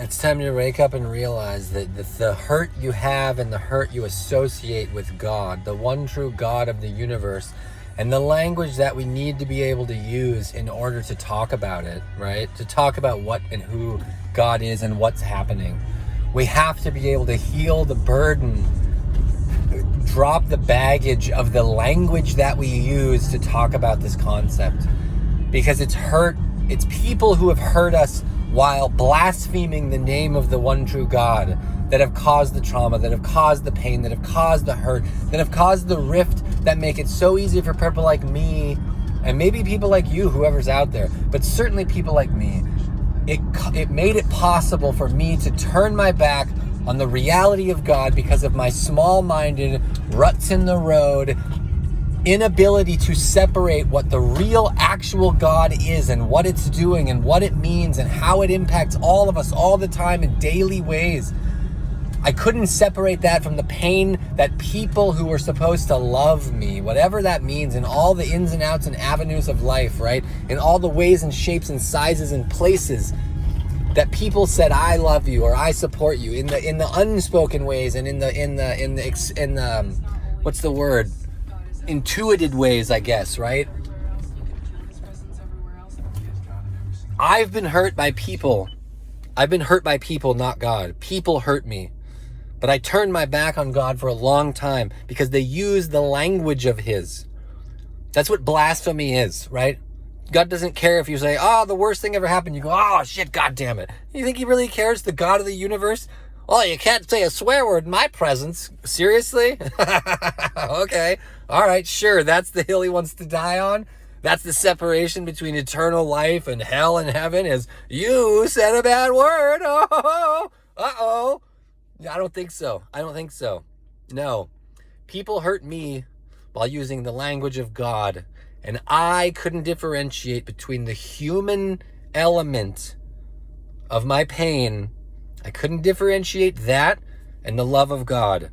It's time to wake up and realize that the hurt you have and the hurt you associate with God, the one true God of the universe, and the language that we need to be able to use in order to talk about it, right? To talk about what and who God is and what's happening. We have to be able to heal the burden, drop the baggage of the language that we use to talk about this concept. Because it's hurt, it's people who have hurt us while blaspheming the name of the one true God that have caused the trauma, that have caused the pain, that have caused the hurt, that have caused the rift, that make it so easy for people like me, and maybe people like you, whoever's out there, but certainly people like me. It made it possible for me to turn my back on the reality of God because of my small-minded, ruts in the road, inability to separate what the real actual God is and what it's doing and what it means and how it impacts all of us all the time in daily ways. I couldn't separate that from the pain that people who were supposed to love me, whatever that means, in all the ins and outs and avenues of life, right? In all the ways and shapes and sizes and places that people said, I love you or I support you, in the unspoken ways and in the what's the word? Intuited ways, I guess, right? I've been hurt by people. I've been hurt by people, not God. People hurt me. But I turned my back on God for a long time because they use the language of his. That's what blasphemy is, right? God doesn't care if you say, oh, the worst thing ever happened. You go, oh, shit, God damn it. You think he really cares, the God of the universe? Oh, you can't say a swear word in my presence. Seriously? Okay. All right, sure. That's the hill he wants to die on. That's the separation between eternal life and hell and heaven, is you said a bad word. Oh, uh-oh. I don't think so. No. People hurt me while using the language of God, and I couldn't differentiate between the human element of my pain. I couldn't differentiate that and the love of God.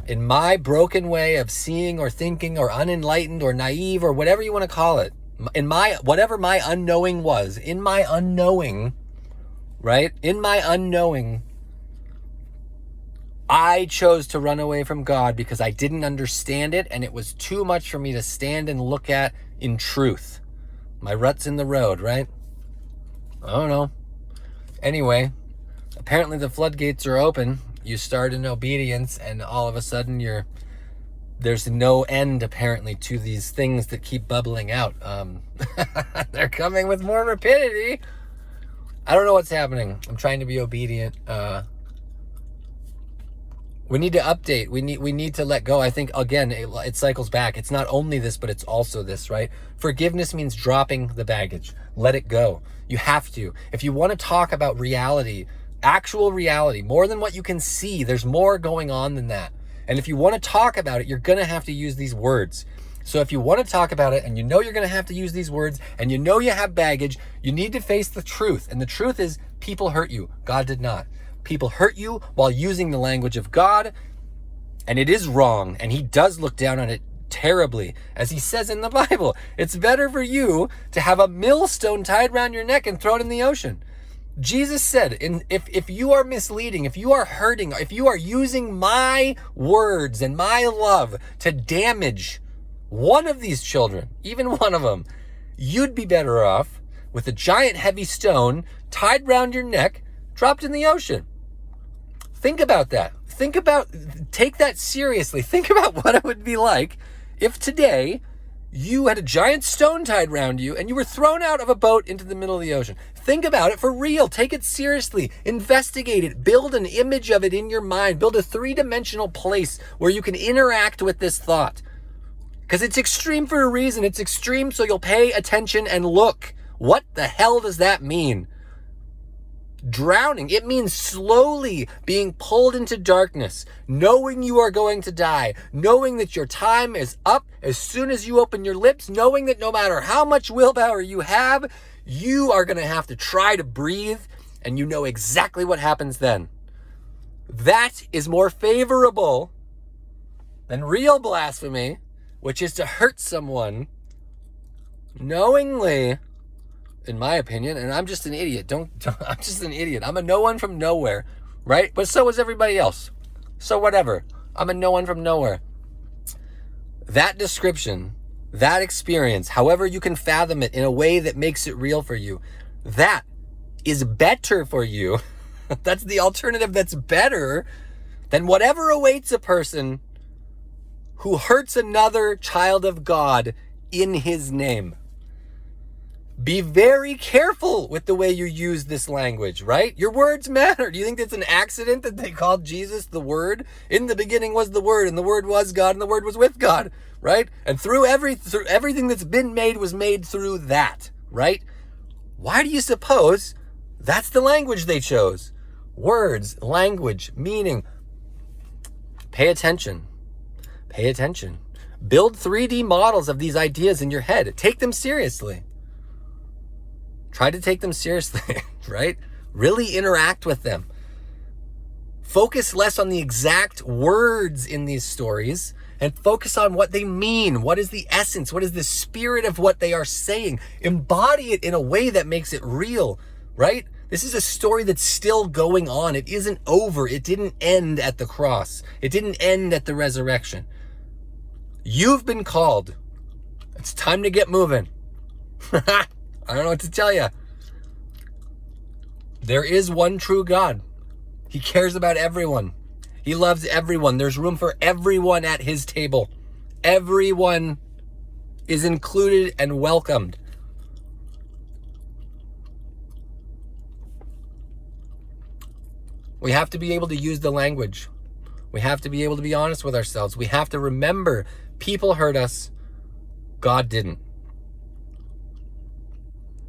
In my broken way of seeing or thinking or unenlightened or naive or whatever you want to call it, in my, whatever my unknowing was, in my unknowing, right? In my unknowing, I chose to run away from God because I didn't understand it, and it was too much for me to stand and look at in truth. My ruts in the road, right? I don't know. Anyway, apparently the floodgates are open. You start in obedience, and all of a sudden there's no end, apparently, to these things that keep bubbling out. They're coming with more rapidity. I don't know what's happening. I'm trying to be obedient. We need to update. We need to let go. I think, again, it cycles back. It's not only this, but it's also this, right? Forgiveness means dropping the baggage. Let it go. You have to. If you want to talk about reality, actual reality, more than what you can see, there's more going on than that. And if you want to talk about it, you're going to have to use these words. So if you want to talk about it and you know you're going to have to use these words and you know you have baggage, you need to face the truth. And the truth is, people hurt you. God did not. People hurt you while using the language of God, and it is wrong, and he does look down on it terribly. As he says in the Bible, it's better for you to have a millstone tied around your neck and thrown in the ocean. Jesus said, if you are misleading, if you are hurting, if you are using my words and my love to damage one of these children, even one of them, you'd be better off with a giant heavy stone tied around your neck, dropped in the ocean. Think about that. Take that seriously. Think about what it would be like if today you had a giant stone tied around you and you were thrown out of a boat into the middle of the ocean. Think about it for real. Take it seriously. Investigate it. Build an image of it in your mind. Build a three-dimensional place where you can interact with this thought. Because it's extreme for a reason. It's extreme so you'll pay attention and look. What the hell does that mean? Drowning. It means slowly being pulled into darkness, knowing you are going to die, knowing that your time is up as soon as you open your lips, knowing that no matter how much willpower you have, you are going to have to try to breathe, and you know exactly what happens then. That is more favorable than real blasphemy, which is to hurt someone knowingly in my opinion, and I'm just an idiot. I'm just an idiot. I'm a no one from nowhere, right? But so is everybody else. So whatever. I'm a no one from nowhere. That description, that experience, however you can fathom it in a way that makes it real for you, that is better for you. That's the alternative that's better than whatever awaits a person who hurts another child of God in his name. Be very careful with the way you use this language, right? Your words matter. Do you think it's an accident that they called Jesus the Word? In the beginning was the Word, and the Word was God, and the Word was with God, right? And through everything that's been made was made through that, right? Why do you suppose that's the language they chose? Words, language, meaning. Pay attention. Pay attention. Build 3D models of these ideas in your head. Take them seriously. Try to take them seriously, right? Really interact with them. Focus less on the exact words in these stories and focus on what they mean. What is the essence? What is the spirit of what they are saying? Embody it in a way that makes it real, right? This is a story that's still going on. It isn't over. It didn't end at the cross. It didn't end at the resurrection. You've been called. It's time to get moving. I don't know what to tell you. There is one true God. He cares about everyone. He loves everyone. There's room for everyone at his table. Everyone is included and welcomed. We have to be able to use the language. We have to be able to be honest with ourselves. We have to remember people hurt us. God didn't.